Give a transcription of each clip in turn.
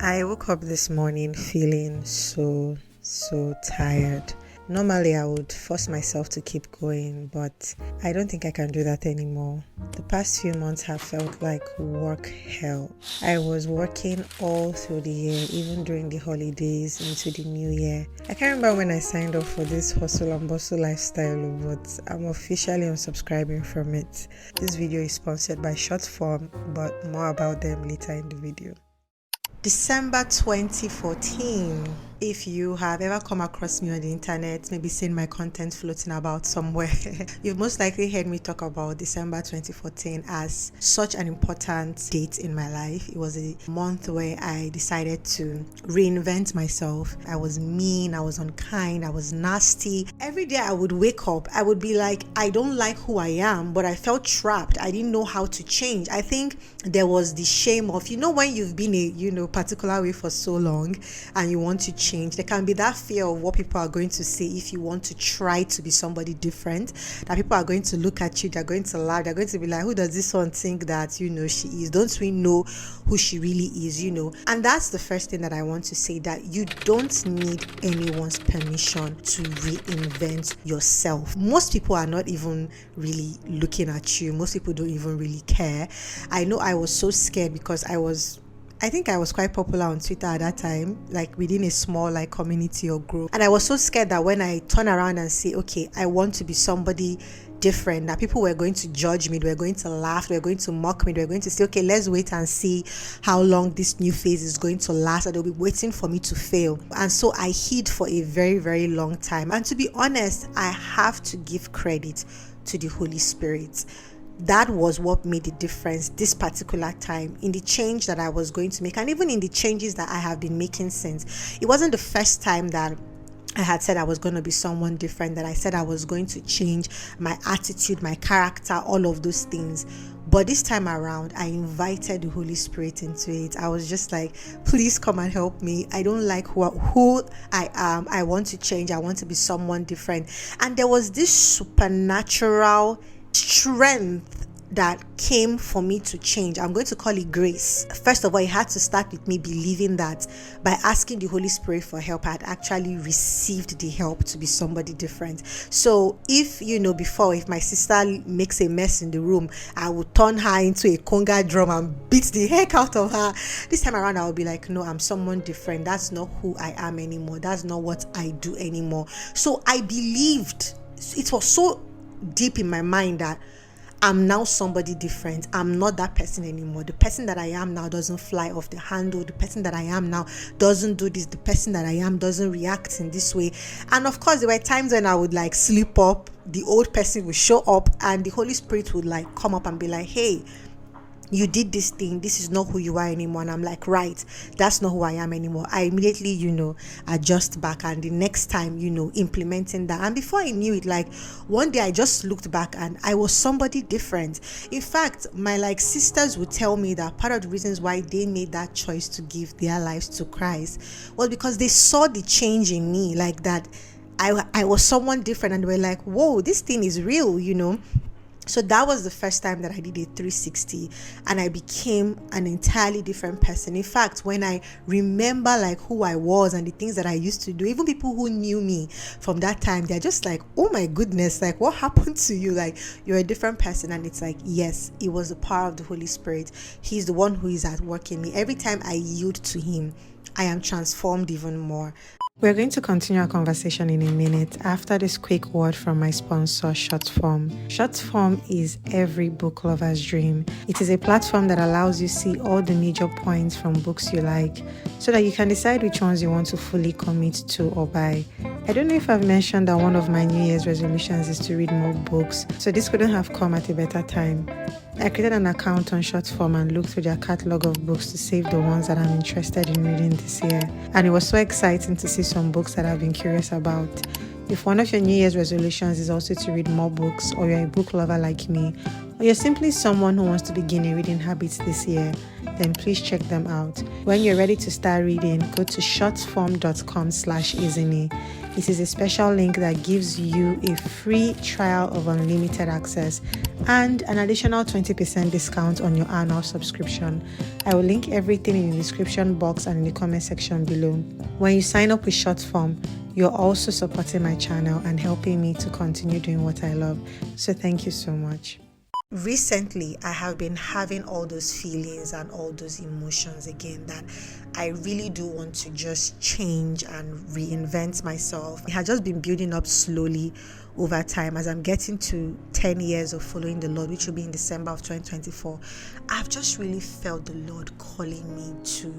I woke up this morning feeling so tired. Normally, I would force myself to keep going, but I don't think I can do that anymore. The past few months have felt like work hell. I was working all through the year, even during the holidays into the new year. I can't remember when I signed up for this hustle and bustle lifestyle, but I'm officially unsubscribing from it. This video is sponsored by Shortform, but more about them later in the video. December 2014. If you have ever come across me on the internet, maybe seen my content floating about somewhere, you've most likely heard me talk about December 2014 as such an important date in my life. It was a month where I decided to reinvent myself. I was mean, I was unkind, I was nasty. Every day I would wake up, I would be like, I don't like who I am, but I felt trapped. I didn't know how to change. I think there was the shame of, when you've been a particular way for so long and you want to change, there can be that fear of what people are going to say if you want to try to be somebody different, that people are going to look at you, they're going to laugh, they're going to be like, who does this one think that she is? Don't we know who she really is? And that's the first thing that I want to say, that you don't need anyone's permission to reinvent yourself. Most people are not even really looking at you. Most people don't even really care. I know I was so scared because I think I was quite popular on Twitter at that time, like within a small community or group. And I was so scared that when I turn around and say, okay, I want to be somebody different, that people were going to judge me, they were going to laugh, they were going to mock me, they were going to say, okay, let's wait and see how long this new phase is going to last, and they'll be waiting for me to fail. And so I hid for a very, very long time. And to be honest, I have to give credit to the Holy Spirit. That was what made the difference this particular time in the change that I was going to make, and even in the changes that I have been making since. It wasn't the first time that I had said I was going to be someone different, that I said I was going to change my attitude, my character, all of those things. But this time around, I invited the Holy Spirit into it. I was just like, please come and help me. I don't like who I am. I want to change. I want to be someone different. And there was this supernatural strength that came for me to change. I'm going to call it grace. First of all, it had to start with me believing that by asking the Holy Spirit for help, I had actually received the help to be somebody different. So if before, if my sister makes a mess in the room, I would turn her into a conga drum and beat the heck out of her. This time around, I would be like, no, I'm someone different. That's not who I am anymore. That's not what I do anymore. So I believed, it was so deep in my mind that I'm now somebody different. I'm not that person anymore. The person that I am now doesn't fly off the handle. The person that I am now doesn't do this. The person that I am doesn't react in this way. And of course, there were times when I would slip up. The old person would show up and the Holy Spirit would come up and be like, hey, you did this thing, this is not who you are anymore. And I'm like, right, that's not who I am anymore. I immediately adjust back, and the next time implementing that. And before I knew it, one day I just looked back and I was somebody different. In fact, my sisters would tell me that part of the reasons why they made that choice to give their lives to Christ was because they saw the change in me, that I was someone different, and they were like, whoa, this thing is real. So that was the first time that I did a 360 and I became an entirely different person. In fact, when I remember who I was and the things that I used to do, even people who knew me from that time, they're just like, oh my goodness, what happened to you? You're a different person. And it's yes, it was the power of the Holy Spirit. He's the one who is at work in me. Every time I yield to him, I am transformed even more. We're going to continue our conversation in a minute after this quick word from my sponsor, Shortform. Shortform is every book lover's dream. It is a platform that allows you see all the major points from books you like so that you can decide which ones you want to fully commit to or buy. I don't know if I've mentioned that one of my New Year's resolutions is to read more books, so this couldn't have come at a better time. I created an account on Shortform and looked through their catalog of books to save the ones that I'm interested in reading this year. And it was so exciting to see some books that I've been curious about. If one of your New Year's resolutions is also to read more books, or you're a book lover like me, or you're simply someone who wants to begin a reading habit this year, then please check them out. When you're ready to start reading, go to shortform.com/Ezinne. It is a special link that gives you a free trial of unlimited access and an additional 20% discount on your annual subscription. I will link everything in the description box and in the comment section below. When you sign up with Shortform, you're also supporting my channel and helping me to continue doing what I love. So thank you so much. Recently, I have been having all those feelings and all those emotions again that I really do want to just change and reinvent myself. It has just been building up slowly over time as I'm getting to 10 years of following the Lord, which will be in December of 2024. I've just really felt the Lord calling me to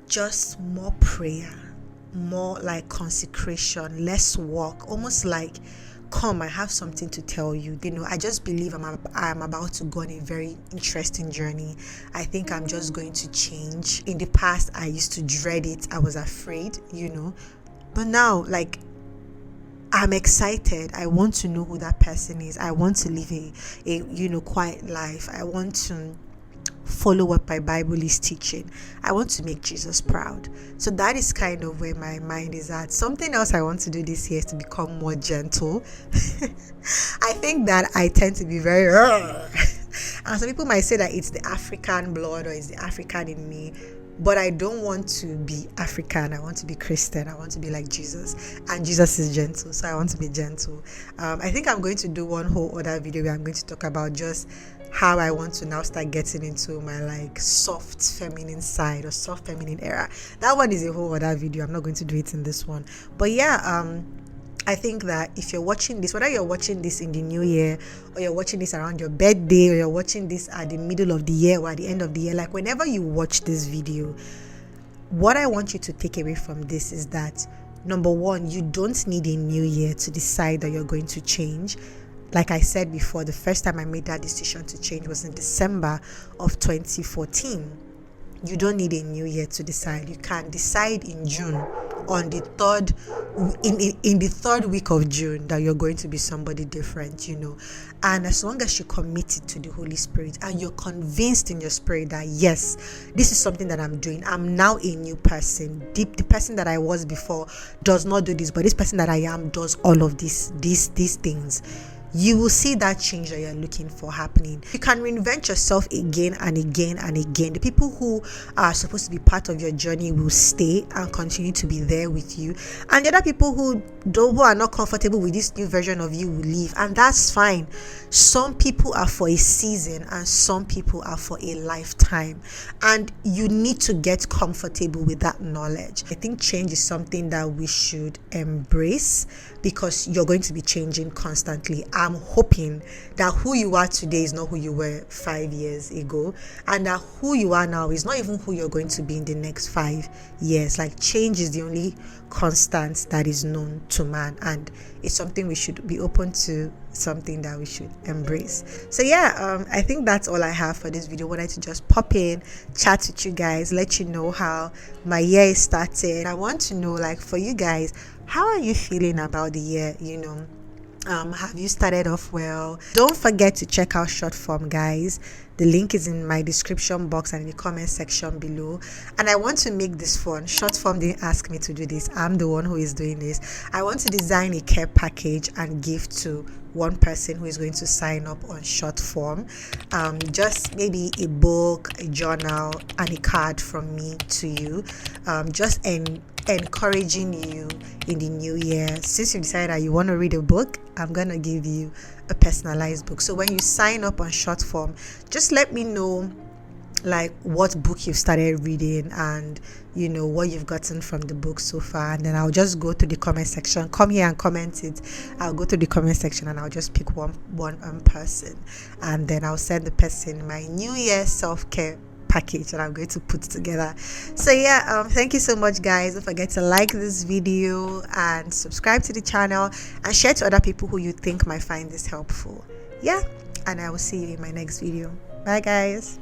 just more prayer, more like consecration, less work, almost like, come, I have something to tell you. I just believe I'm about to go on a very interesting journey. I think I'm just going to change. In the past, I used to dread it. I was afraid, but now, like, I'm excited. I want to know who that person is. I want to live a quiet life. I want to follow what my Bible is teaching. I want to make Jesus proud. So that is kind of where my mind is at. Something else I want to do this year is to become more gentle. I think that I tend to be very and some people might say that it's the African blood or it's the African in me, but I don't want to be African. I want to be Christian. I want to be like Jesus, and Jesus is gentle, so I want to be gentle. I think I'm going to do one whole other video where I'm going to talk about just how I want to now start getting into my like soft feminine side or soft feminine era. That one is a whole other video. I'm not going to do it in this one. But yeah, I think that if you're watching this, whether you're watching this in the new year or you're watching this around your birthday or you're watching this at the middle of the year or at the end of the year, like whenever you watch this video, what I want you to take away from this is that, number one, you don't need a new year to decide that you're going to change. Like I said before, the first time I made that decision to change was in December of 2014. You don't need a new year to decide. You can decide in June, on the third in the third week of June, that you're going to be somebody different, and as long as you're committed to the Holy Spirit and you're convinced in your spirit that yes, this is something that I'm doing, I'm now a new person. The person that I was before does not do this, but this person that I am does all of these things. You will see that change that you're looking for happening. You can reinvent yourself again and again and again. The people who are supposed to be part of your journey will stay and continue to be there with you, and the other people who are not comfortable with this new version of you will leave, and that's fine. Some people are for a season and some people are for a lifetime, and you need to get comfortable with that knowledge. I think change is something that we should embrace because you're going to be changing constantly. I'm hoping that who you are today is not who you were 5 years ago, and that who you are now is not even who you're going to be in the next 5 years. Like, change is the only constant that is known to man, and it's something we should be open to, something that we should embrace. So yeah, I think that's all I have for this video. I wanted to just pop in, chat with you guys, let you know how my year is starting. I want to know, like, for you guys, how are you feeling about the year? Have you started off well? Don't forget to check out Shortform, guys. The link is in my description box and in the comment section below. And I want to make this fun. Shortform didn't ask me to do this. I'm the one who is doing this. I want to design a care package and give to one person who is going to sign up on Shortform. Just maybe a book, a journal, and a card from me to you. Just encouraging you in the new year. Since you decided that you want to read a book, I'm gonna give you a personalized book. So when you sign up on Shortform, just let me know like what book you've started reading and what you've gotten from the book so far, and then I'll just go to the comment section. Come here and comment it. I'll go to the comment section and I'll just pick one person, and then I'll send the person my New Year self-care package that I'm going to put together. So yeah, thank you so much, guys. Don't forget to like this video and subscribe to the channel and share to other people who you think might find this helpful. Yeah, and I will see you in my next video. Bye, guys.